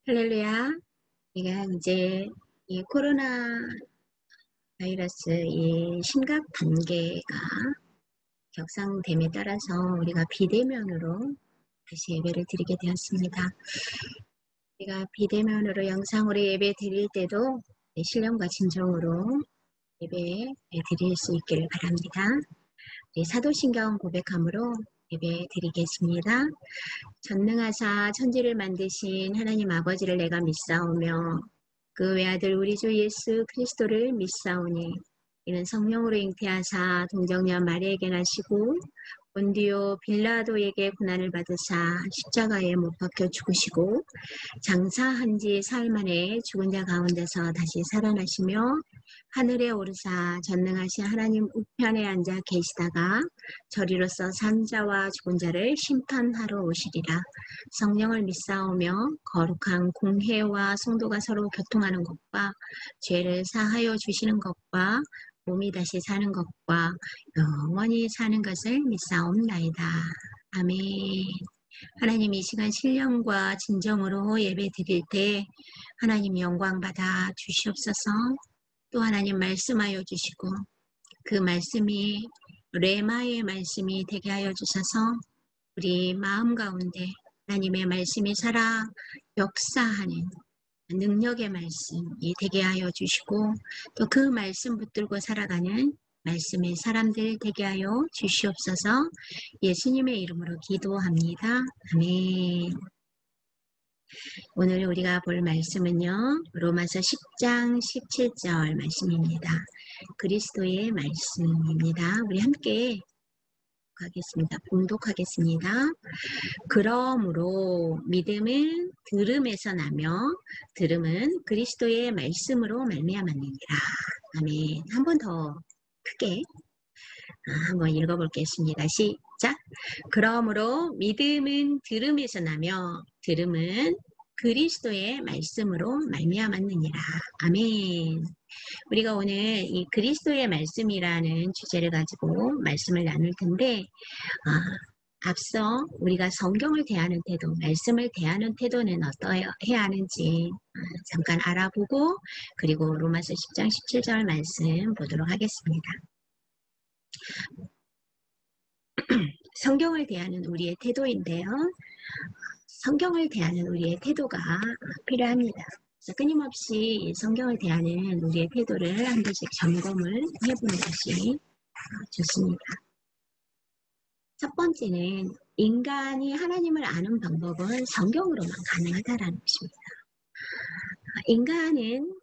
할렐루야. 우리가 이제 이 코로나 바이러스 이 심각 단계가 격상됨에 따라서 우리가 비대면으로 다시 예배를 드리게 되었습니다. 우리가 비대면으로 영상으로 예배 드릴 때도 신령과 진정으로 예배 드릴 수 있기를 바랍니다. 우리 사도신경 고백함으로 예배 드리겠습니다. 전능하사 천지를 만드신 하나님 아버지를 내가 믿사오며 그 외아들 우리 주 예수 그리스도를 믿사오니 이는 성령으로 잉태하사 동정녀 마리에게 나시고 본디오 빌라도에게 고난을 받으사 십자가에 못 박혀 죽으시고 장사한 지 사흘 만에 죽은 자 가운데서 다시 살아나시며 하늘에 오르사 전능하신 하나님 우편에 앉아 계시다가 저리로서 산 자와 죽은 자를 심판하러 오시리라. 성령을 믿사오며 거룩한 공회와 성도가 서로 교통하는 것과 죄를 사하여 주시는 것과 몸이 다시 사는 것과 영원히 사는 것을 믿사옵나이다. 아멘. 하나님 이 시간 신령과 진정으로 예배 드릴 때 하나님 영광 받아 주시옵소서. 또 하나님 말씀하여 주시고 그 말씀이 레마의 말씀이 되게 하여 주셔서 우리 마음 가운데 하나님의 말씀이 살아 역사하는 능력의 말씀이 되게 하여 주시고 또 그 말씀 붙들고 살아가는 말씀의 사람들 되게 하여 주시옵소서. 예수님의 이름으로 기도합니다. 아멘. 오늘 우리가 볼 말씀은요. 로마서 10장 17절 말씀입니다. 그리스도의 말씀입니다. 우리 함께 하겠습니다. 봉독하겠습니다. 그러므로 믿음은 들음에서 나며 들음은 그리스도의 말씀으로 말미암았느니라. 아멘. 한 번 더 크게 한번 읽어보겠습니다. 시작. 그러므로 믿음은 들음에서 나며 들음은 그리스도의 말씀으로 말미암았느니라. 아멘. 우리가 오늘 이 그리스도의 말씀이라는 주제를 가지고 말씀을 나눌 텐데 앞서 우리가 성경을 대하는 태도, 말씀을 대하는 태도는 어떠해야 하는지 잠깐 알아보고 그리고 로마서 10장 17절 말씀 보도록 하겠습니다. 성경을 대하는 우리의 태도인데요. 성경을 대하는 우리의 태도가 필요합니다. 끊임없이 성경을 대하는 우리의 태도를 한 번씩 점검을 해보는 것이 좋습니다. 첫 번째는 인간이 하나님을 아는 방법은 성경으로만 가능하다라는 것입니다. 인간은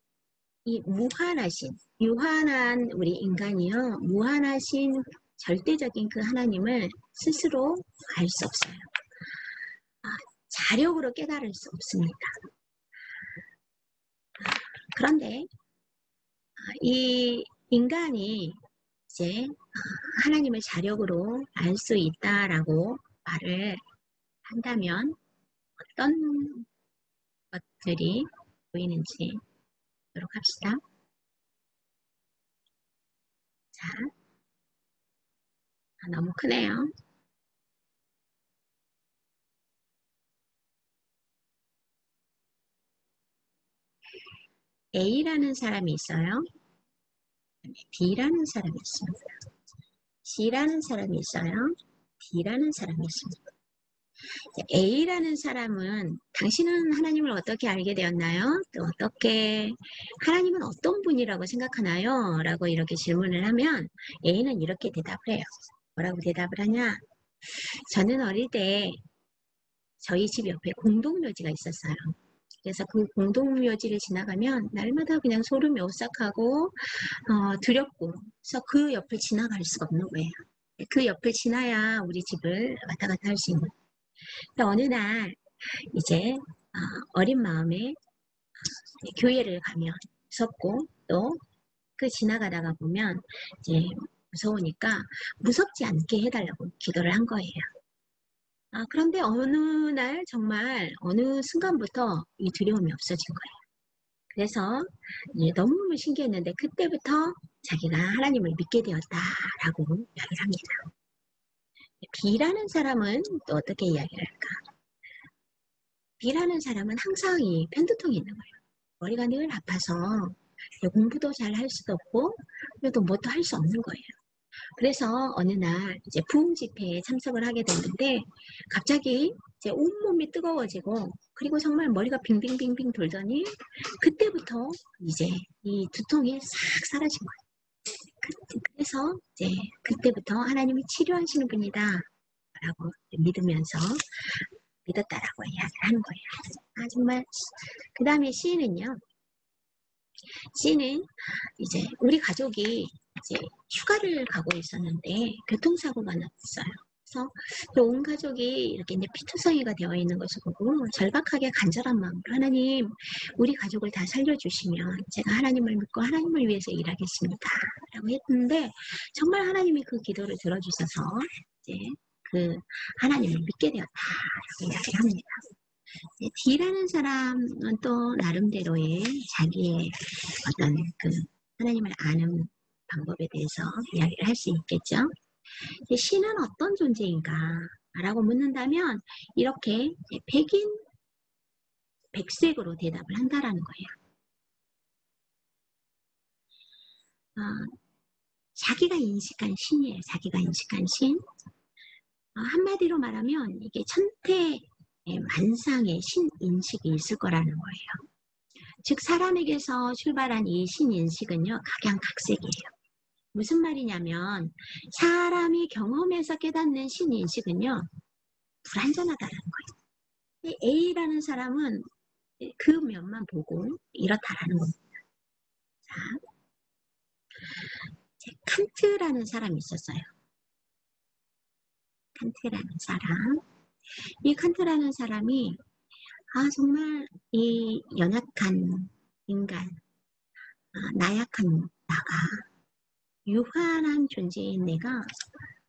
이 무한하신, 유한한 우리 인간이요. 무한하신 절대적인 그 하나님을 스스로 알 수 없어요. 자력으로 깨달을 수 없습니다. 그런데 이 인간이 이제 하나님을 자력으로 알 수 있다라고 말을 한다면 어떤 것들이 보이는지 보도록 합시다. 자, 너무 크네요. A라는 사람이 있어요. B라는 사람이 있습니다. C라는 사람이 있어요. D라는 사람이 있습니다. A라는 사람은 당신은 하나님을 어떻게 알게 되었나요? 또 어떻게 하나님은 어떤 분이라고 생각하나요? 라고 이렇게 질문을 하면 A는 이렇게 대답을 해요. 뭐라고 대답을 하냐? 저는 어릴 때 저희 집 옆에 공동묘지가 있었어요. 그래서 그 공동묘지를 지나가면 날마다 그냥 소름이 오싹하고 두렵고 그래서 그 옆을 지나갈 수가 없는 거예요. 그 옆을 지나야 우리 집을 왔다 갔다 할 수 있는. 어느 날 이제 어린 마음에 교회를 가면 무섭고 또 그 지나가다가 보면 이제 무서우니까 무섭지 않게 해달라고 기도를 한 거예요. 그런데 어느 날 정말 어느 순간부터 이 두려움이 없어진 거예요. 그래서 너무 신기했는데 그때부터 자기가 하나님을 믿게 되었다라고 이야기를 합니다. B라는 사람은 또 어떻게 이야기를 할까? B라는 사람은 항상 이 편두통이 있는 거예요. 머리가 늘 아파서 공부도 잘 할 수도 없고 그래도 뭣도 할 수 없는 거예요. 그래서 어느 날 이제 부흥 집회에 참석을 하게 됐는데 갑자기 이제 온몸이 뜨거워지고 그리고 정말 머리가 빙빙빙빙 돌더니 그때부터 이제 이 두통이 싹 사라진 거예요. 그래서 이제 그때부터 하나님이 치료하시는 분이다 라고 믿으면서 믿었다라고 이야기를 하는 거예요. 정말 그 다음에 C는요. C는 이제 우리 가족이 이제 휴가를 가고 있었는데 교통사고가 났어요. 그래서 온 가족이 이렇게 이제 피투성이가 되어 있는 것을 보고 절박하게 간절한 마음으로 하나님, 우리 가족을 다 살려주시면 제가 하나님을 믿고 하나님을 위해서 일하겠습니다. 라고 했는데 정말 하나님이 그 기도를 들어주셔서 이제 그 하나님을 믿게 되었다라고 이야기를 합니다. D라는 사람은 또 나름대로의 자기의 어떤 그 하나님을 아는 방법에 대해서 이야기를 할 수 있겠죠. C는 어떤 존재인가 라고 묻는다면 이렇게 백인 백색으로 대답을 한다라는 거예요. 자기가 인식한 신이에요. 자기가 인식한 신. 한마디로 말하면 이게 천태 만상의 신인식이 있을 거라는 거예요. 즉 사람에게서 출발한 이 신인식은요. 각양각색이에요. 무슨 말이냐면 사람이 경험해서 깨닫는 신인식은요. 불완전하다는 거예요. A라는 사람은 그 면만 보고 이렇다라는 겁니다. 자, 칸트라는 사람이 있었어요. 칸트라는 사람. 이 칸트라는 사람이 정말 이 연약한 인간, 나약한 나가, 유한한 존재인 내가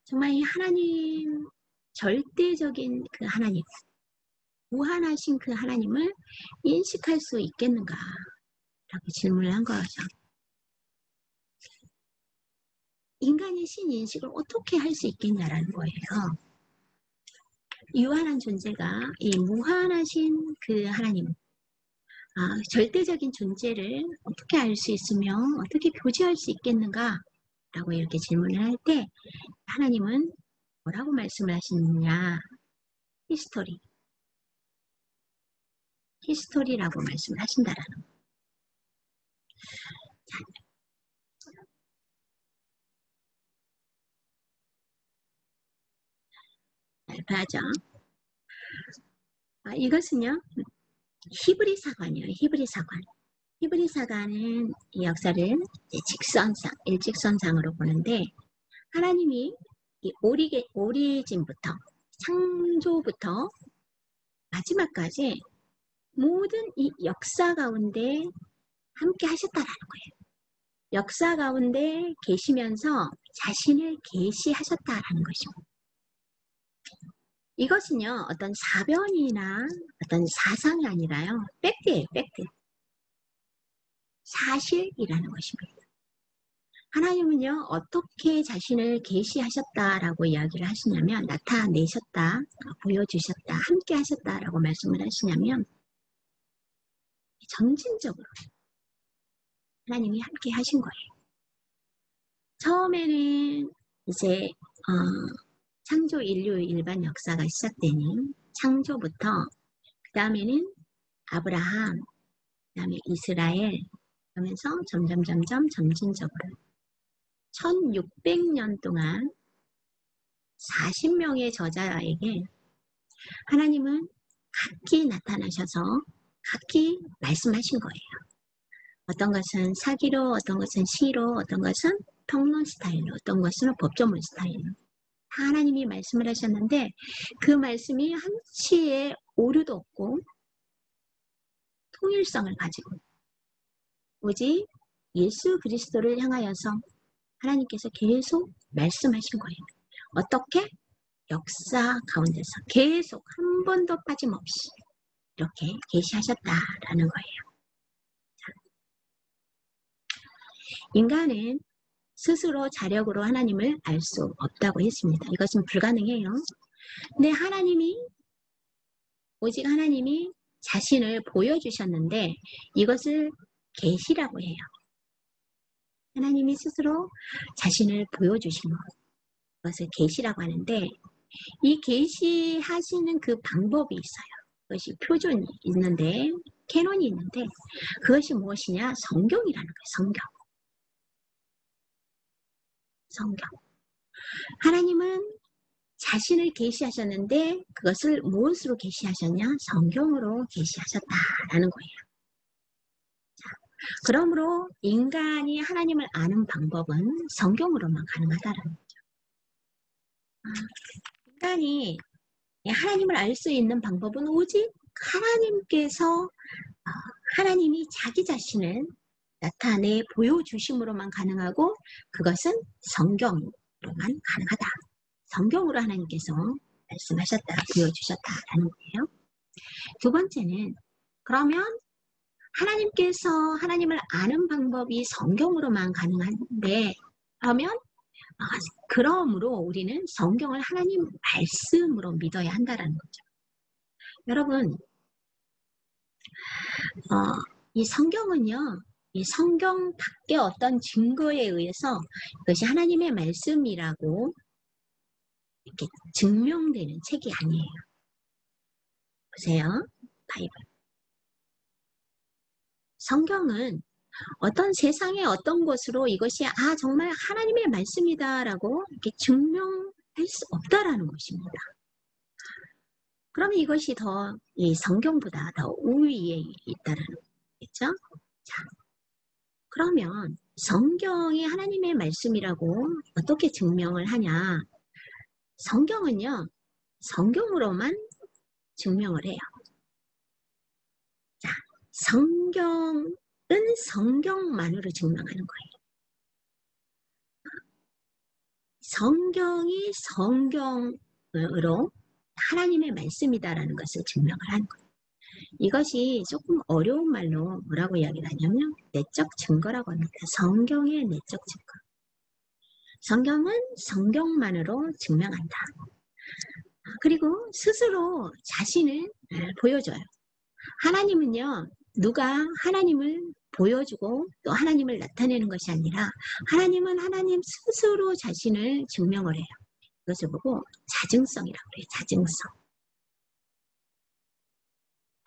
정말 이 하나님, 절대적인 그 하나님, 무한하신 그 하나님을 인식할 수 있겠는가? 라고 질문을 한 거죠. 인간의 신인식을 어떻게 할 수 있겠냐라는 거예요. 유한한 존재가 이 무한하신 그 하나님, 절대적인 존재를 어떻게 알 수 있으며 어떻게 교제할 수 있겠는가? 라고 이렇게 질문을 할 때 하나님은 뭐라고 말씀을 하시느냐? 히스토리라고 말씀을 하신다라는 거예요. 발표하죠. 이것은요. 히브리 사관이에요. 히브리 사관. 히브리 사관은 이 역사를 직선상, 일직선상으로 보는데 하나님이 이 오리진부터 창조부터 마지막까지 모든 이 역사 가운데 함께 하셨다라는 거예요. 역사 가운데 계시면서 자신을 계시하셨다라는 것입니다. 이것은요, 어떤 사변이나 어떤 사상이 아니라요, 팩트예요, 팩트. 사실이라는 것입니다. 하나님은요, 어떻게 자신을 계시하셨다라고 이야기를 하시냐면, 나타내셨다, 보여주셨다, 함께 하셨다라고 말씀을 하시냐면, 점진적으로 하나님이 함께 하신 거예요. 처음에는 이제 창조 인류 일반 역사가 시작되니 창조부터 그 다음에는 아브라함, 그 다음에 이스라엘 그러면서 점점 점진적으로 1600년 동안 40명의 저자에게 하나님은 각기 나타나셔서 각기 말씀하신 거예요. 어떤 것은 사기로, 어떤 것은 시로, 어떤 것은 평론 스타일로, 어떤 것은 법조문 스타일로 하나님이 말씀을 하셨는데 그 말씀이 한치의 오류도 없고 통일성을 가지고 오직 예수 그리스도를 향하여서 하나님께서 계속 말씀하신 거예요. 어떻게? 역사 가운데서 계속 한 번도 빠짐없이 이렇게 계시하셨다라는 거예요. 자, 인간은 스스로 자력으로 하나님을 알 수 없다고 했습니다. 이것은 불가능해요. 근데 오직 하나님이 자신을 보여주셨는데 이것을 계시라고 해요. 하나님이 스스로 자신을 보여주신 것을 계시라고 하는데 이 계시하시는 그 방법이 있어요. 그것이 표준이 있는데 캐논이 있는데 그것이 무엇이냐? 성경이라는 거예요. 성경. 하나님은 자신을 계시하셨는데 그것을 무엇으로 계시하셨냐? 성경으로 계시하셨다라는 거예요. 자, 그러므로 인간이 하나님을 아는 방법은 성경으로만 가능하다는 거죠. 인간이 하나님을 알 수 있는 방법은 오직 하나님께서 하나님이 자기 자신을 나타내 보여주심으로만 가능하고 그것은 성경으로만 가능하다. 성경으로 하나님께서 말씀하셨다, 보여주셨다라는 거예요. 두 번째는 그러면 하나님께서 하나님을 아는 방법이 성경으로만 가능한데 그러면 그러므로 우리는 성경을 하나님 말씀으로 믿어야 한다는 거죠. 여러분 이 성경은요. 이 성경 밖에 어떤 증거에 의해서 그것이 하나님의 말씀이라고 이렇게 증명되는 책이 아니에요. 보세요. 바이블. 성경은 어떤 세상의 어떤 것으로 이것이 정말 하나님의 말씀이다라고 이렇게 증명할 수 없다라는 것입니다. 그러면 이것이 더 이 성경보다 더 우위에 있다라는 거겠죠? 자, 그러면 성경이 하나님의 말씀이라고 어떻게 증명을 하냐? 성경은요, 성경으로만 증명을 해요. 자, 성경은 성경만으로 증명하는 거예요. 성경이 성경으로 하나님의 말씀이다라는 것을 증명을 하는 거예요. 이것이 조금 어려운 말로 뭐라고 이야기를 하냐면 내적 증거라고 합니다. 성경의 내적 증거. 성경은 성경만으로 증명한다. 그리고 스스로 자신을 보여줘요. 하나님은요. 누가 하나님을 보여주고 또 하나님을 나타내는 것이 아니라 하나님은 하나님 스스로 자신을 증명을 해요. 이것을 보고 자증성이라고 해요. 자증성.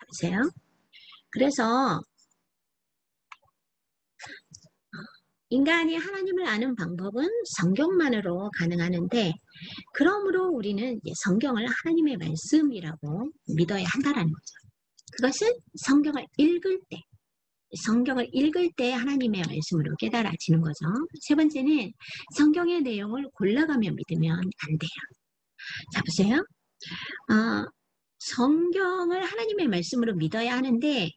보세요. 그래서 인간이 하나님을 아는 방법은 성경만으로 가능하는데 그러므로 우리는 성경을 하나님의 말씀이라고 믿어야 한다는 거죠. 그것은 성경을 읽을 때 하나님의 말씀으로 깨달아지는 거죠. 세 번째는 성경의 내용을 골라가며 믿으면 안 돼요. 자, 보세요. 성경을 하나님의 말씀으로 믿어야 하는데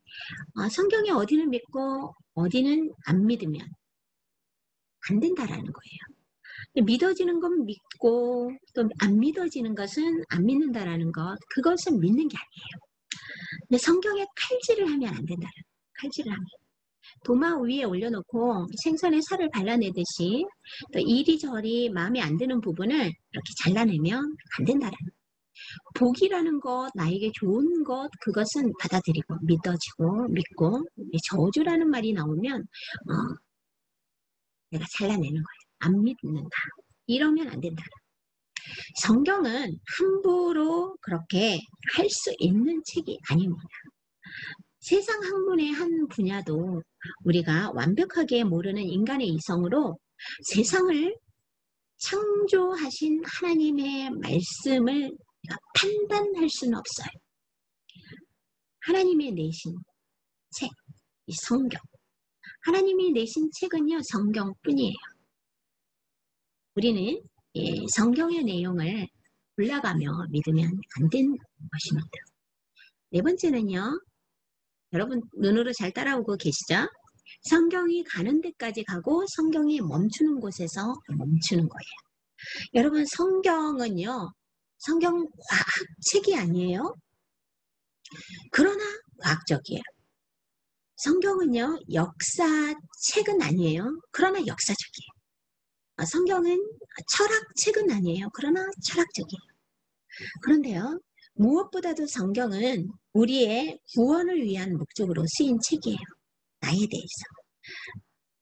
성경에 어디는 믿고 어디는 안 믿으면 안 된다라는 거예요. 믿어지는 건 믿고 또 안 믿어지는 것은 안 믿는다라는 것, 그것은 믿는 게 아니에요. 근데 성경에 칼질을 하면 안 된다라는 거예요. 칼질을 하면. 도마 위에 올려놓고 생선에 살을 발라내듯이 또 이리저리 마음에 안 드는 부분을 이렇게 잘라내면 안 된다라는 거예요. 복이라는 것, 나에게 좋은 것, 그것은 받아들이고 믿어지고 믿고 저주라는 말이 나오면 내가 잘라내는 거예요. 안 믿는다. 이러면 안 된다. 성경은 함부로 그렇게 할 수 있는 책이 아닙니다. 세상 학문의 한 분야도 우리가 완벽하게 모르는 인간의 이성으로 세상을 창조하신 하나님의 말씀을 판단할 수는 없어요. 하나님의 내신 책, 이 성경. 하나님이 내신 책은요, 성경뿐이에요. 우리는 성경의 내용을 골라가며 믿으면 안 되는 것입니다. 네 번째는요, 여러분 눈으로 잘 따라오고 계시죠? 성경이 가는 데까지 가고 성경이 멈추는 곳에서 멈추는 거예요. 여러분 성경은요, 성경 과학책이 아니에요. 그러나 과학적이에요. 성경은요, 역사책은 아니에요. 그러나 역사적이에요. 성경은 철학책은 아니에요. 그러나 철학적이에요. 그런데요, 무엇보다도 성경은 우리의 구원을 위한 목적으로 쓰인 책이에요. 나에 대해서.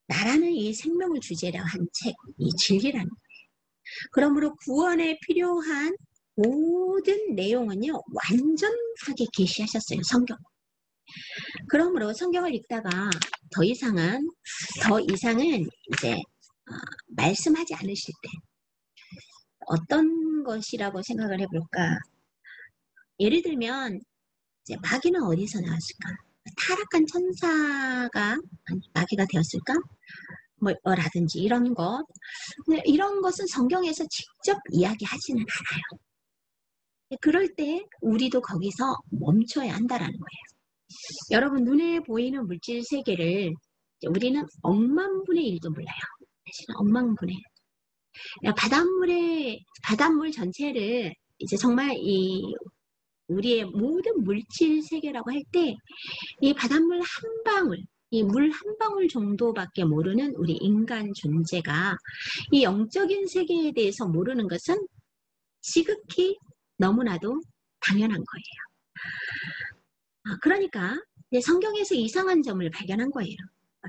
나라는 이 생명을 주제로 한 책, 이 진리라는 거예요. 그러므로 구원에 필요한 모든 내용은요, 완전하게 계시하셨어요, 성경. 그러므로 성경을 읽다가 더 이상은 이제 말씀하지 않으실 때 어떤 것이라고 생각을 해볼까? 예를 들면 이제 마귀는 어디서 나왔을까? 타락한 천사가 마귀가 되었을까? 라든지 이런 것. 이런 것은 성경에서 직접 이야기하지는 않아요. 그럴 때 우리도 거기서 멈춰야 한다라는 거예요. 여러분, 눈에 보이는 물질 세계를 우리는 억만분의 1도 몰라요. 사실은 억만분의 1. 바닷물 전체를 이제 정말 우리의 모든 물질 세계라고 할 때 이 바닷물 한 방울, 이 물 한 방울 정도밖에 모르는 우리 인간 존재가 이 영적인 세계에 대해서 모르는 것은 지극히 너무나도 당연한 거예요. 그러니까 성경에서 이상한 점을 발견한 거예요.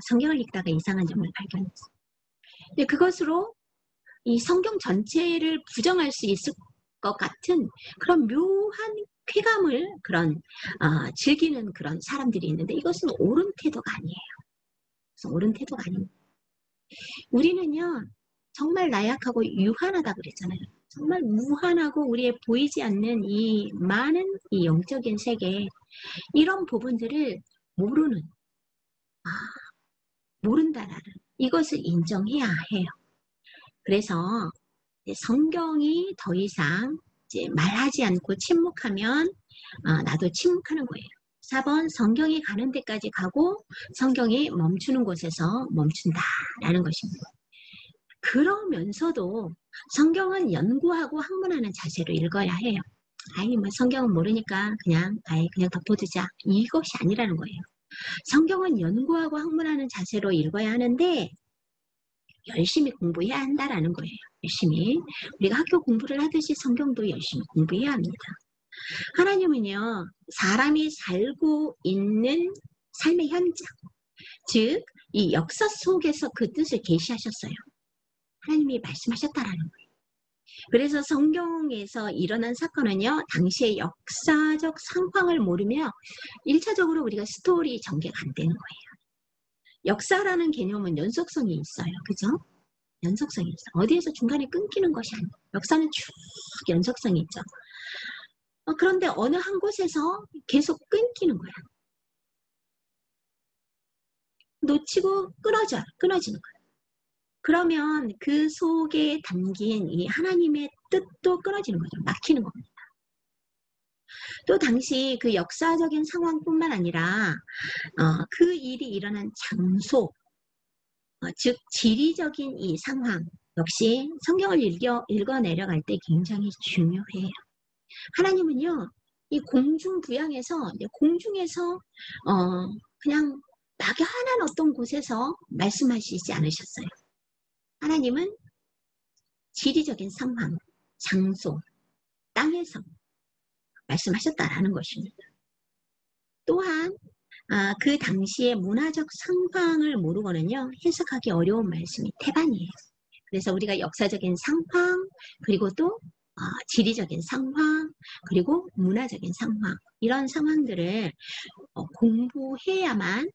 성경을 읽다가 이상한 점을 발견했어요. 근데 그것으로 이 성경 전체를 부정할 수 있을 것 같은 그런 묘한 쾌감을 즐기는 그런 사람들이 있는데 이것은 옳은 태도가 아니에요. 옳은 태도가 아닙니다. 우리는요, 정말 나약하고 유한하다 그랬잖아요. 정말 무한하고 우리의 보이지 않는 이 많은 이 영적인 세계, 이런 부분들을 모른다라는 이것을 인정해야 해요. 그래서 성경이 더 이상 이제 말하지 않고 침묵하면 나도 침묵하는 거예요. 4번 성경이 가는 데까지 가고 성경이 멈추는 곳에서 멈춘다라는 것입니다. 그러면서도 성경은 연구하고 학문하는 자세로 읽어야 해요. 성경은 모르니까 그냥 덮어두자. 이것이 아니라는 거예요. 성경은 연구하고 학문하는 자세로 읽어야 하는데 열심히 공부해야 한다라는 거예요. 열심히. 우리가 학교 공부를 하듯이 성경도 열심히 공부해야 합니다. 하나님은요, 사람이 살고 있는 삶의 현장, 즉 이 역사 속에서 그 뜻을 계시하셨어요. 하나님이 말씀하셨다라는 거예요. 그래서 성경에서 일어난 사건은요, 당시의 역사적 상황을 모르며 1차적으로 우리가 스토리 전개가 안 되는 거예요. 역사라는 개념은 연속성이 있어요. 그죠? 연속성이 있어요. 어디에서 중간에 끊기는 것이 아니에요. 역사는 쭉 연속성이 있죠. 그런데 어느 한 곳에서 계속 끊기는 거야. 놓치고 끊어지는 거야. 그러면 그 속에 담긴 이 하나님의 뜻도 끊어지는 거죠. 막히는 겁니다. 또 당시 그 역사적인 상황뿐만 아니라 그 일이 일어난 장소, 즉 지리적인 이 상황 역시 성경을 읽어 내려갈 때 굉장히 중요해요. 하나님은요, 이 공중부양에서 공중에서 그냥 막연한 어떤 곳에서 말씀하시지 않으셨어요. 하나님은 지리적인 상황, 장소, 땅에서 말씀하셨다라는 것입니다. 또한 그 당시의 문화적 상황을 모르고는요, 해석하기 어려운 말씀이 태반이에요. 그래서 우리가 역사적인 상황, 그리고 또 지리적인 상황, 그리고 문화적인 상황, 이런 상황들을 공부해야만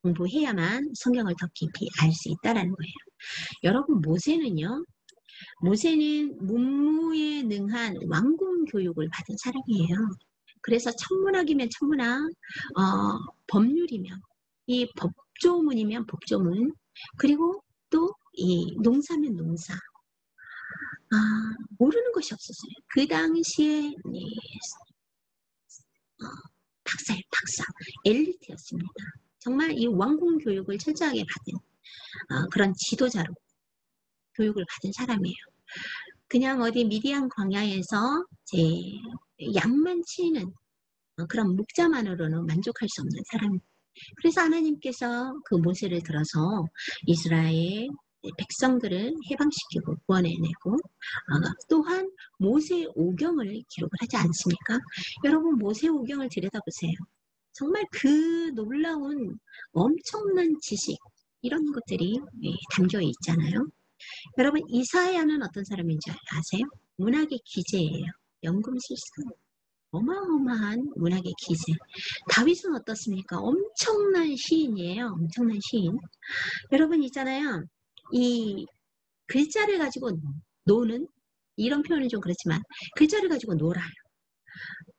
공부해야만 성경을 더 깊이 알 수 있다는 거예요. 여러분, 모세는 문무에 능한 왕궁 교육을 받은 사람이에요. 그래서 천문학이면 천문학, 법률이면 이 법조문이면 법조문, 그리고 또 이 농사면 농사. 모르는 것이 없었어요. 그 당시에 박사, 엘리트였습니다. 정말 이 왕궁 교육을 철저하게 받은 그런 지도자로 교육을 받은 사람이에요. 그냥 어디 미디안 광야에서 양만 치는 그런 목자만으로는 만족할 수 없는 사람입니다. 그래서 하나님께서 그 모세를 들어서 이스라엘, 그 백성들을 백성들을 해방시키고 구원해내고 또한 모세오경을 기록을 하지 않습니까? 여러분 모세오경을 들여다보세요. 정말 그 놀라운 엄청난 지식 이런 것들이 담겨 있잖아요. 여러분 이사야는 어떤 사람인지 아세요? 문학의 기재예요. 연금술사. 어마어마한 문학의 기재. 다윗은 어떻습니까? 엄청난 시인이에요. 엄청난 시인. 여러분 있잖아요. 이 글자를 가지고 노는 이런 표현은 좀 그렇지만 글자를 가지고 놀아요.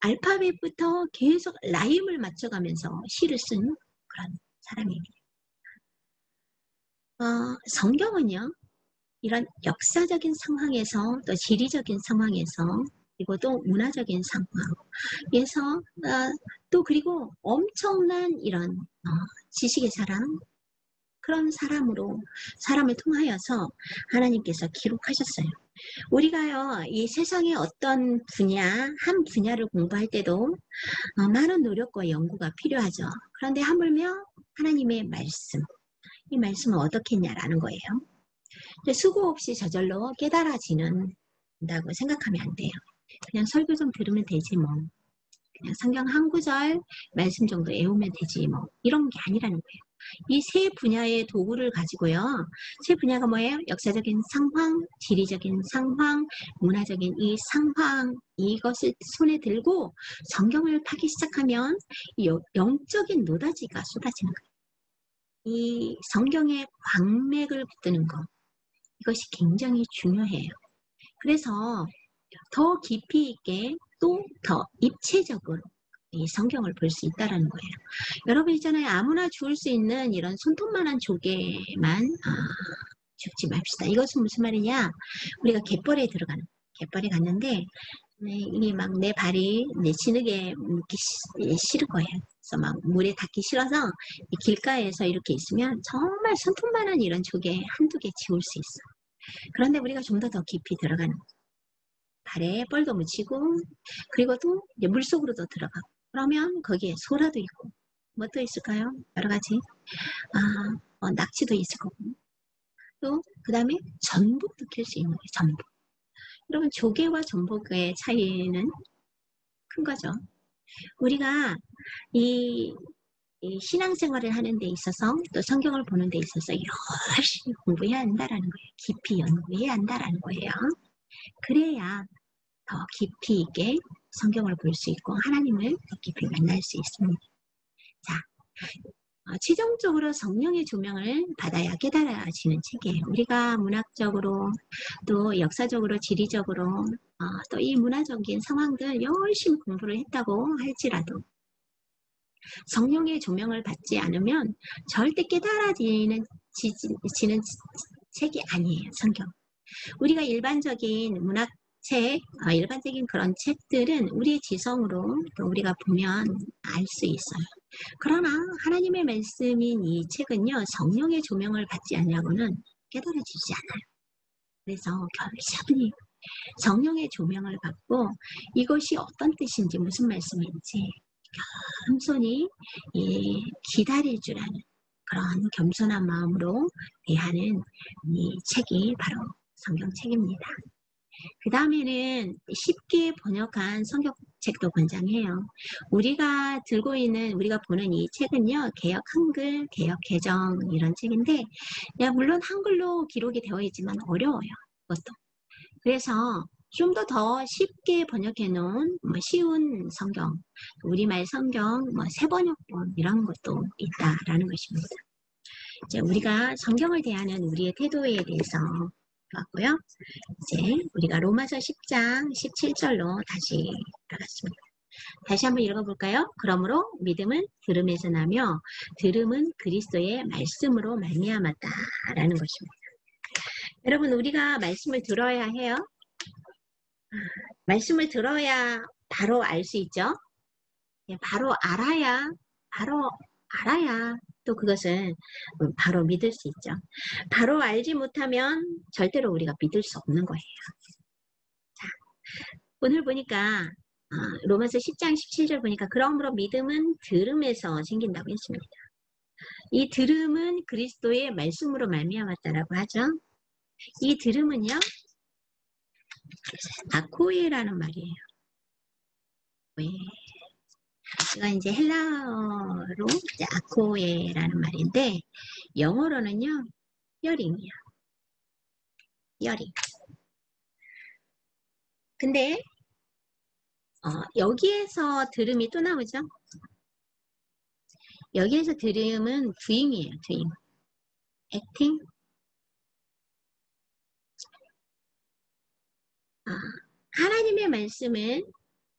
알파벳부터 계속 라임을 맞춰가면서 시를 쓴 그런 사람입니다. 성경은요. 이런 역사적인 상황에서 또 지리적인 상황에서 그리고 또 문화적인 상황에서 또 그리고 엄청난 이런 지식의 사람 그런 사람을 통하여서 하나님께서 기록하셨어요. 우리가요 이 세상의 어떤 한 분야를 공부할 때도 많은 노력과 연구가 필요하죠. 그런데 하물며 하나님의 말씀, 이 말씀은 어떻겠냐라는 거예요. 수고 없이 저절로 깨달아지는다고 생각하면 안 돼요. 그냥 설교 좀 들으면 되지 뭐. 그냥 성경 한 구절 말씀 정도 외우면 되지 뭐. 이런 게 아니라는 거예요. 이 세 분야의 도구를 가지고요. 세 분야가 뭐예요? 역사적인 상황, 지리적인 상황, 문화적인 이 상황 이것을 손에 들고 성경을 파기 시작하면 영적인 노다지가 쏟아지는 거예요. 이 성경의 광맥을 붙드는 것 이것이 굉장히 중요해요. 그래서 더 깊이 있게 또 더 입체적으로 이 성경을 볼 수 있다는 거예요. 여러분 있잖아요. 아무나 주울 수 있는 이런 손톱만한 조개만 줍지 맙시다. 이것은 무슨 말이냐? 우리가 갯벌에 갯벌에 갔는데 이게 막 내 발이 내 진흙에 묻기 싫은 거예요. 그래서 막 물에 닿기 싫어서 길가에서 이렇게 있으면 정말 손톱만한 이런 조개 한두 개 지울 수 있어. 그런데 우리가 좀 더 깊이 들어가는 거예요. 발에 뻘도 묻히고 그리고 또 이제 물속으로도 들어가고 그러면 거기에 소라도 있고 뭐 또 있을까요? 여러 가지 낙지도 있을 거고 또 그 다음에 전복도 킬 수 있는 거예요. 전복. 여러분 조개와 전복의 차이는 큰 거죠. 우리가 이 신앙생활을 하는 데 있어서 또 성경을 보는 데 있어서 열심히 공부해야 한다라는 거예요. 깊이 연구해야 한다라는 거예요. 그래야 더 깊이 있게 성경을 볼 수 있고 하나님을 더 깊이 만날 수 있습니다. 자, 최종적으로 성령의 조명을 받아야 깨달아지는 책이에요. 우리가 문학적으로 또 역사적으로 지리적으로 또 이 문화적인 상황들 열심히 공부를 했다고 할지라도 성령의 조명을 받지 않으면 절대 깨달아지는 책이 아니에요. 성경. 우리가 일반적인 문학책, 일반적인 그런 책들은 우리의 지성으로 또 우리가 보면 알 수 있어요. 그러나 하나님의 말씀인 이 책은요. 성령의 조명을 받지 않냐고는 깨달아지지 않아요. 그래서 겸손히 성령의 조명을 받고 이것이 어떤 뜻인지 무슨 말씀인지 겸손히 기다릴 줄 아는 그런 겸손한 마음으로 대하는 이 책이 바로 성경책입니다. 그 다음에는 쉽게 번역한 성경책도 권장해요. 우리가 들고 있는 우리가 보는 이 책은요. 개역 한글, 개역 개정 이런 책인데 물론 한글로 기록이 되어 있지만 어려워요. 그것도. 그래서 좀 더 쉽게 번역해 놓은 쉬운 성경, 우리말 성경, 새번역본 이런 것도 있다라는 것입니다. 이제 우리가 성경을 대하는 우리의 태도에 대해서 봤고요. 이제 우리가 로마서 10장 17절로 다시 들어갔습니다. 다시 한번 읽어볼까요? 그러므로 믿음은 들음에서 나며 들음은 그리스도의 말씀으로 말미암았다라는 것입니다. 여러분 우리가 말씀을 들어야 해요. 말씀을 들어야 바로 알 수 있죠. 바로 알아야 또 그것을 바로 믿을 수 있죠. 바로 알지 못하면 절대로 우리가 믿을 수 없는 거예요. 자, 오늘 보니까 로마서 10장 17절 보니까 그러므로 믿음은 들음에서 생긴다고 했습니다. 이 들음은 그리스도의 말씀으로 말미암았다라고 하죠. 이 들음은요, 아코이라는 말이에요. 이건 이제 헬라어로 이제 아코에라는 말인데, 영어로는요, 히어링이에요. 히어링. 근데 여기에서 들음이 또 나오죠. 여기에서 들음은 doing이에요. doing. acting. 하나님의 말씀은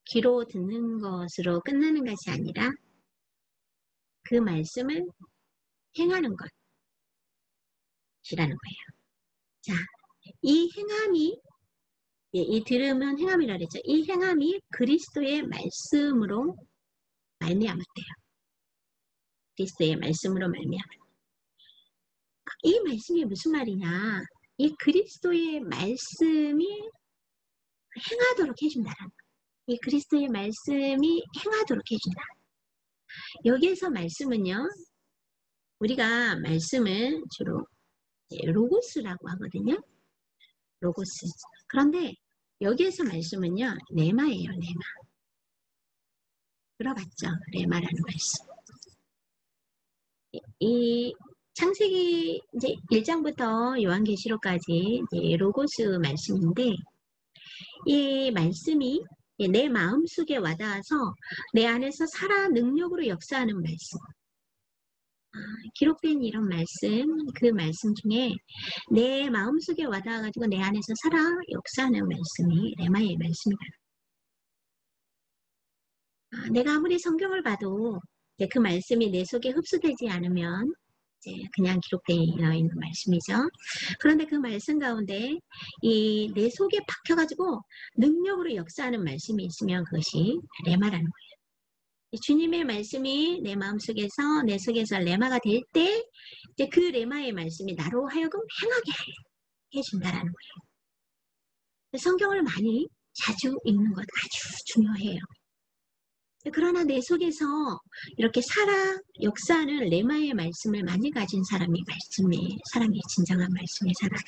귀로 듣는 것으로 끝나는 것이 아니라 그 말씀을 행하는 것이라는 거예요. 자, 이 행함이, 이 들음은 행함이라 그랬죠. 이 행함이 그리스도의 말씀으로 말미암았대요. 그리스도의 말씀으로 말미암았대요. 이 말씀이 무슨 말이냐? 이 그리스도의 말씀이 행하도록 해준다라는 거예요. 이 그리스도의 말씀이 행하도록 해준다. 여기에서 말씀은요, 우리가 말씀을 주로 로고스라고 하거든요. 로고스. 그런데 여기에서 말씀은요, 레마예요. 레마. 들어봤죠? 레마라는 말씀. 이 창세기 이제 1장부터 요한계시록까지 이제 로고스 말씀인데, 이 말씀이 내 마음속에 와닿아서 내 안에서 살아 능력으로 역사하는 말씀. 기록된 이런 말씀, 그 말씀 중에 내 마음속에 와닿아가지고 내 안에서 살아 역사하는 말씀이 레마의 말씀이다. 내가 아무리 성경을 봐도 그 말씀이 내 속에 흡수되지 않으면 이제 그냥 기록되어 있는 말씀이죠. 그런데 그 말씀 가운데 이 내 속에 박혀가지고 능력으로 역사하는 말씀이 있으면 그것이 레마라는 거예요. 주님의 말씀이 내 마음속에서 내 속에서 레마가 될 때 이제 그 레마의 말씀이 나로 하여금 행하게 해준다라는 거예요. 성경을 많이 자주 읽는 것 아주 중요해요. 그러나 내 속에서 이렇게 살아 역사하는 레마의 말씀을 많이 가진 사람이 사람이 진정한 말씀의 사람.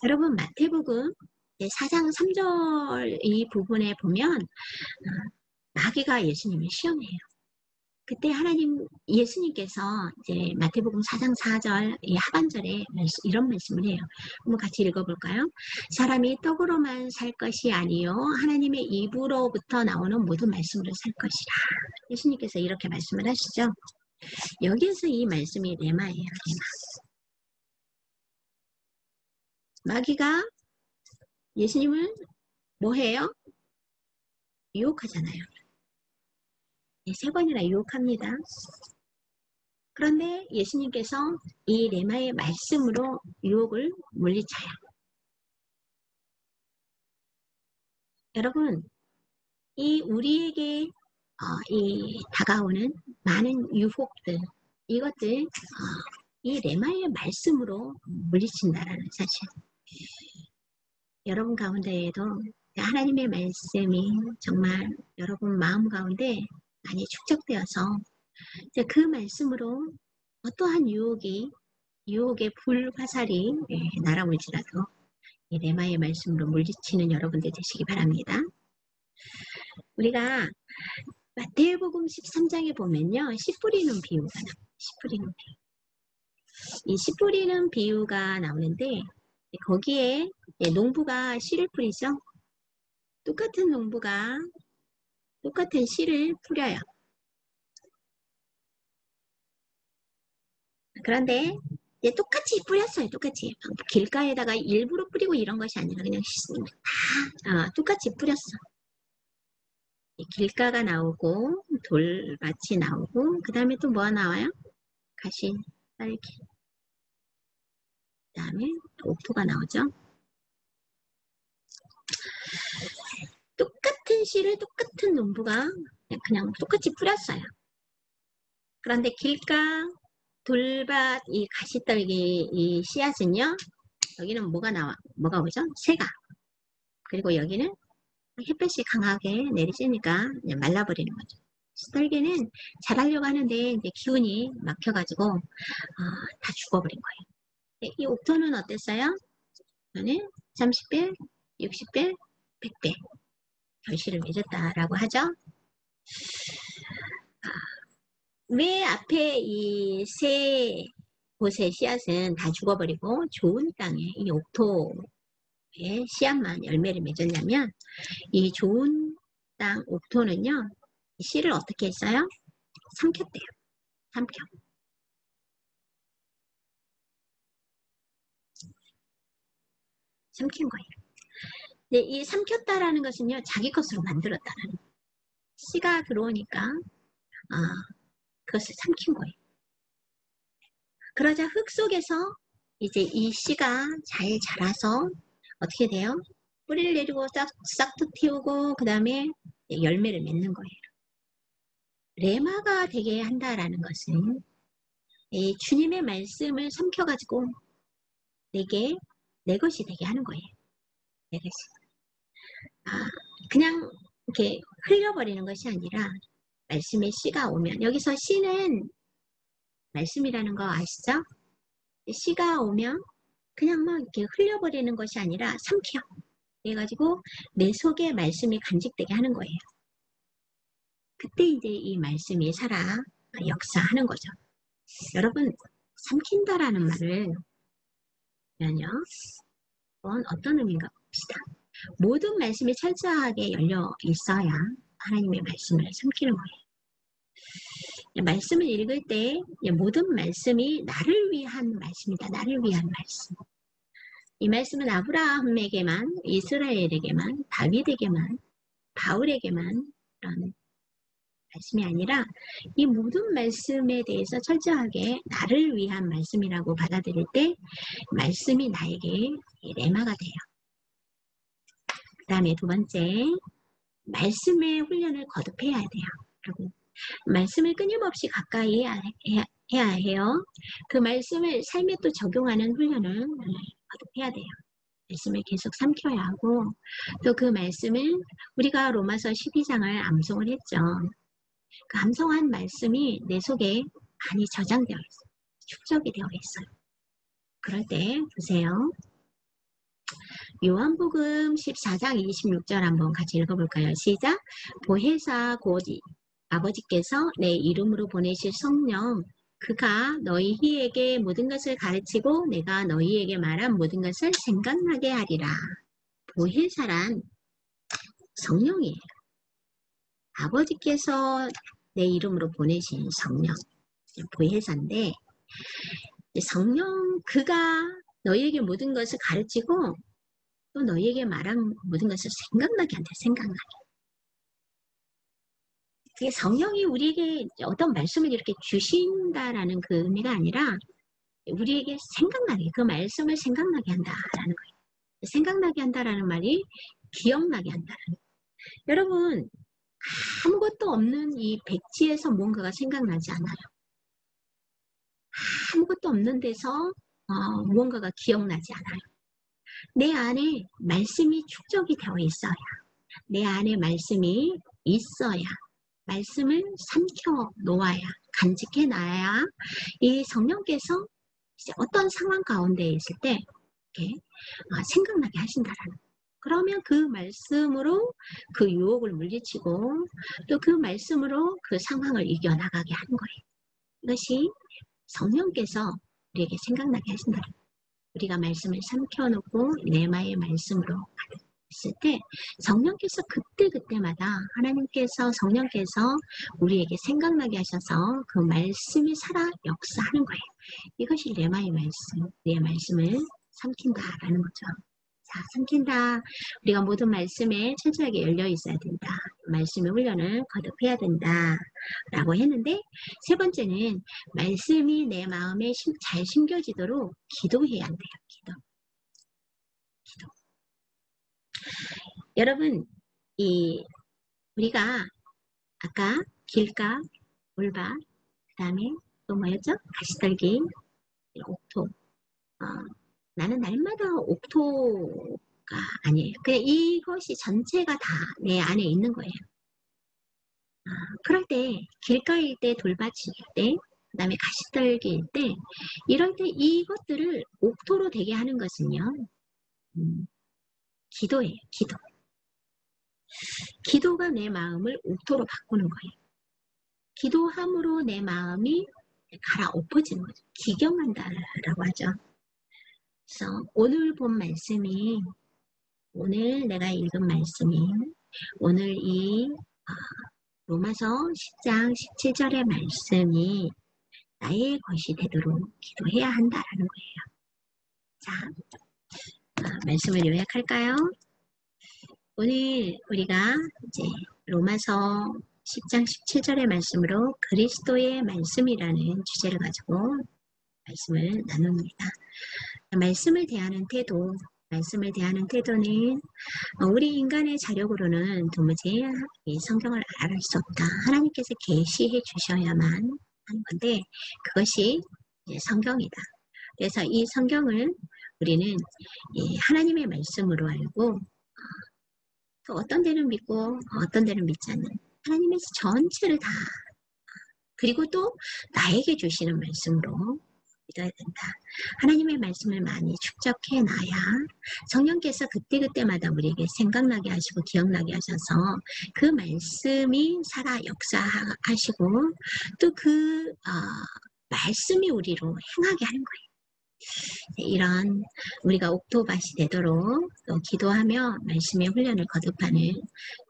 여러분 마태복음 4장 3절 이 부분에 보면 마귀가 예수님을 시험해요. 그때 예수님께서 이제 마태복음 4장 4절 이 하반절에 이런 말씀을 해요. 한번 같이 읽어볼까요? 사람이 떡으로만 살 것이 아니요 하나님의 입으로부터 나오는 모든 말씀으로 살 것이라. 예수님께서 이렇게 말씀을 하시죠. 여기에서 이 말씀이 레마예요. 레마. 마귀가 예수님을 뭐 해요? 유혹하잖아요. 3번이나 유혹합니다. 그런데 예수님께서 이 레마의 말씀으로 유혹을 물리쳐요. 여러분, 이 우리에게 이 다가오는 많은 유혹들, 이것들 이 레마의 말씀으로 물리친다라는 사실. 여러분 가운데에도 하나님의 말씀이 정말 여러분 마음 가운데 많이 축적되어서 이제 그 말씀으로 어떠한 유혹의 불화살이 날아올지라도 이 레마의 말씀으로 물리치는 여러분들 되시기 바랍니다. 우리가 마태복음 13장에 보면요. 씨 뿌리는 비유가 나와요. 씨 뿌리는 비유. 이 씨 뿌리는 비유가 나오는데 거기에 농부가 씨를 뿌리죠. 똑같은 농부가 똑같은 씨를 뿌려요. 그런데 똑같이 뿌렸어요. 똑같이. 길가에다가 일부러 뿌리고 이런 것이 아니라 그냥 다 똑같이 뿌렸어. 길가가 나오고 돌밭이 나오고 그 다음에 또 뭐가 나와요? 가시, 딸기. 그 다음에 옥토가 나오죠. 똑같은 씨를 똑같은 농부가 그냥 똑같이 뿌렸어요. 그런데 길가, 돌밭, 이 가시떨기 이 씨앗은요. 여기는 뭐가 오죠? 새가. 그리고 여기는 햇볕이 강하게 내리쬐니까 말라버리는 거죠. 시들기는 잘하려고 하는데 이제 기운이 막혀가지고 다 죽어버린 거예요. 네, 이 옥토는 어땠어요? 저는 30배, 60배, 100배 결실을 맺었다라고 하죠. 왜 앞에 이 세 곳의 씨앗은 다 죽어버리고 좋은 땅에 이 옥토의 씨앗만 열매를 맺었냐면 이 좋은 땅 옥토는요. 이 씨를 어떻게 했어요? 삼켰대요. 삼켜. 삼킨 거예요. 근데 이 삼켰다라는 것은요. 자기 것으로 만들었다는 씨가 들어오니까 그것을 삼킨 거예요. 그러자 흙 속에서 이제 이 씨가 잘 자라서 어떻게 돼요? 뿌리를 내리고 싹둑 틔우고 그 다음에 열매를 맺는 거예요. 레마가 되게 한다라는 것은 이 주님의 말씀을 삼켜가지고 내게 내 것이 되게 하는 거예요. 내 것이. 그냥 이렇게 흘려버리는 것이 아니라 말씀의 씨가 오면 여기서 씨는 말씀이라는 거 아시죠? 씨가 오면 그냥 막 이렇게 흘려버리는 것이 아니라 삼켜. 그래가지고 내 속에 말씀이 간직되게 하는 거예요. 그때 이제 이 말씀이 살아 역사하는 거죠. 여러분 삼킨다라는 말을 면요. 어떤 의미인가 봅시다. 모든 말씀이 철저하게 열려 있어야 하나님의 말씀을 삼키는 거예요. 말씀을 읽을 때 모든 말씀이 나를 위한 말씀이다. 나를 위한 말씀. 이 말씀은 아브라함에게만, 이스라엘에게만, 다윗에게만, 바울에게만 그런 말씀이 아니라 이 모든 말씀에 대해서 철저하게 나를 위한 말씀이라고 받아들일 때 말씀이 나에게 레마가 돼요. 그 다음에 두 번째, 말씀의 훈련을 거듭해야 돼요. 여러분, 말씀을 끊임없이 가까이 해야 해요. 그 말씀을 삶에 또 적용하는 훈련을 거듭해야 돼요. 말씀을 계속 삼켜야 하고 또 그 말씀을 우리가 로마서 12장을 암송을 했죠. 그 암송한 말씀이 내 속에 많이 저장되어 있어요. 축적이 되어 있어요. 그럴 때 보세요. 요한복음 14장 26절 한번 같이 읽어볼까요? 시작! 보혜사 곧 아버지께서 내 이름으로 보내실 성령 그가 너희에게 모든 것을 가르치고 내가 너희에게 말한 모든 것을 생각나게 하리라. 보혜사란 성령이에요. 아버지께서 내 이름으로 보내신 성령 보혜사인데 성령 그가 너희에게 모든 것을 가르치고 또 너희에게 말한 모든 것을 생각나게 한다. 생각나게. 그게 성령이 우리에게 어떤 말씀을 이렇게 주신다라는 그 의미가 아니라 우리에게 생각나게 그 말씀을 생각나게 한다라는 거예요. 생각나게 한다라는 말이 기억나게 한다라는 거예요. 여러분 아무것도 없는 이 백지에서 뭔가가 생각나지 않아요. 아무것도 없는 데서 무언가가 기억나지 않아요. 내 안에 말씀이 축적이 되어 있어야 내 안에 말씀이 있어야 말씀을 삼켜 놓아야 간직해 놔야 이 성령께서 이제 어떤 상황 가운데 있을 때 이렇게 생각나게 하신다라는 그러면 그 말씀으로 그 유혹을 물리치고 또 그 말씀으로 그 상황을 이겨나가게 하는 거예요. 이것이 성령께서 우리에게 생각나게 하신다. 우리가 말씀을 삼켜놓고 레마의 말씀으로 있을 때 성령께서 그때마다 하나님께서 성령께서 우리에게 생각나게 하셔서 그 말씀이 살아 역사하는 거예요. 이것이 레마의 말씀, 우리의 말씀을 삼킨다라는 거죠. 자, 삼킨다. 우리가 모든 말씀에 철저하게 열려 있어야 된다. 말씀의 훈련을 거듭해야 된다. 라고 했는데 세 번째는 말씀이 내 마음에 잘 심겨지도록 기도해야 한대요. 기도. 여러분, 우리가 아까 길가, 올바, 그 다음에 또 뭐였죠? 가시떨기, 옥토. 나는 날마다 옥토가 아니에요. 그냥 이것이 전체가 다 내 안에 있는 거예요. 그럴 때 길가일 때 돌밭일 때 그 다음에 가시떨기일 때 이럴 때 이것들을 옥토로 되게 하는 것은요. 기도예요. 기도가 내 마음을 옥토로 바꾸는 거예요. 기도함으로 내 마음이 갈아엎어지는 거죠. 기경한다라고 하죠. 그래서 오늘 본 말씀이 오늘 내가 읽은 말씀이 오늘 이 로마서 10장 17절의 말씀이 나의 것이 되도록 기도해야 한다라는 거예요. 자, 말씀을 요약할까요? 오늘 우리가 이제 로마서 10장 17절의 말씀으로 그리스도의 말씀이라는 주제를 가지고 말씀을 나눕니다. 말씀을 대하는 태도는 우리 인간의 자력으로는 도무지 이 성경을 알아갈 수 없다. 하나님께서 계시해 주셔야만 하는 건데 그것이 이제 성경이다. 그래서 이 성경을 우리는 이 하나님의 말씀으로 알고 또 어떤 데는 믿고 어떤 데는 믿지 않는 하나님의 전체를 다 그리고 또 나에게 주시는 말씀으로 믿어야 된다. 하나님의 말씀을 많이 축적해 놔야 성령께서 그때그때마다 우리에게 생각나게 하시고 기억나게 하셔서 그 말씀이 살아 역사하시고 또 그 말씀이 우리로 행하게 하는 거예요. 이런 우리가 옥토밭이 되도록 또 기도하며 말씀의 훈련을 거듭하는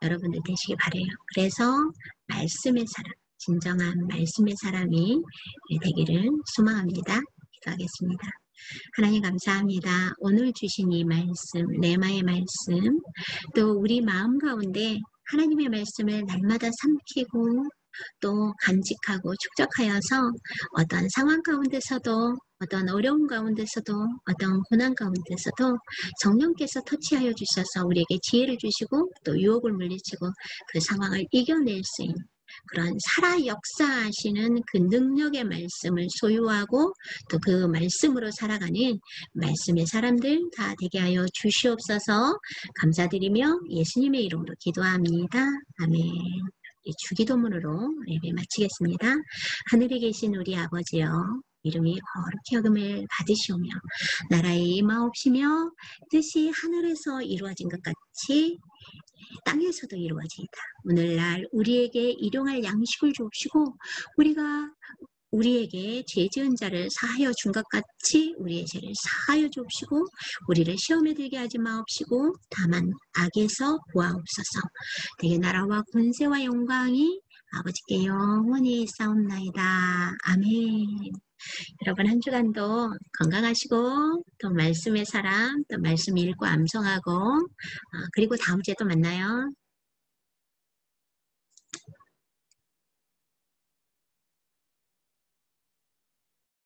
여러분들 되시기 바라요. 그래서 말씀의 사람, 진정한 말씀의 사람이 되기를 소망합니다. 기도하겠습니다. 하나님 감사합니다. 오늘 주신 이 말씀, 레마의 말씀, 또 우리 마음 가운데 하나님의 말씀을 날마다 삼키고 또 간직하고 축적하여서 어떤 상황 가운데서도 어떤 어려움 가운데서도 어떤 고난 가운데서도 성령께서 터치하여 주셔서 우리에게 지혜를 주시고 또 유혹을 물리치고 그 상황을 이겨낼 수 있는 그런 살아 역사하시는 그 능력의 말씀을 소유하고 또 그 말씀으로 살아가는 말씀의 사람들 다 되게 하여 주시옵소서. 감사드리며 예수님의 이름으로 기도합니다. 아멘. 주기도문으로 예배 마치겠습니다. 하늘에 계신 우리 아버지여 이름이 거룩히 여김을 받으시오며 나라의 임하옵시며 뜻이 하늘에서 이루어진 것 같이 땅에서도 이루어지이다. 오늘날 우리에게 일용할 양식을 주옵시고 우리가 우리에게 죄 지은 자를 사하여 준 것 같이 우리의 죄를 사하여 주옵시고 우리를 시험에 들게 하지 마옵시고 다만 악에서 구하옵소서. 되게 나라와 권세와 영광이 아버지께 영원히 있사옵나이다. 아멘. 여러분 한 주간도 건강하시고 또 말씀의 사람 또 말씀 읽고 암송하고 그리고 다음 주에 또 만나요.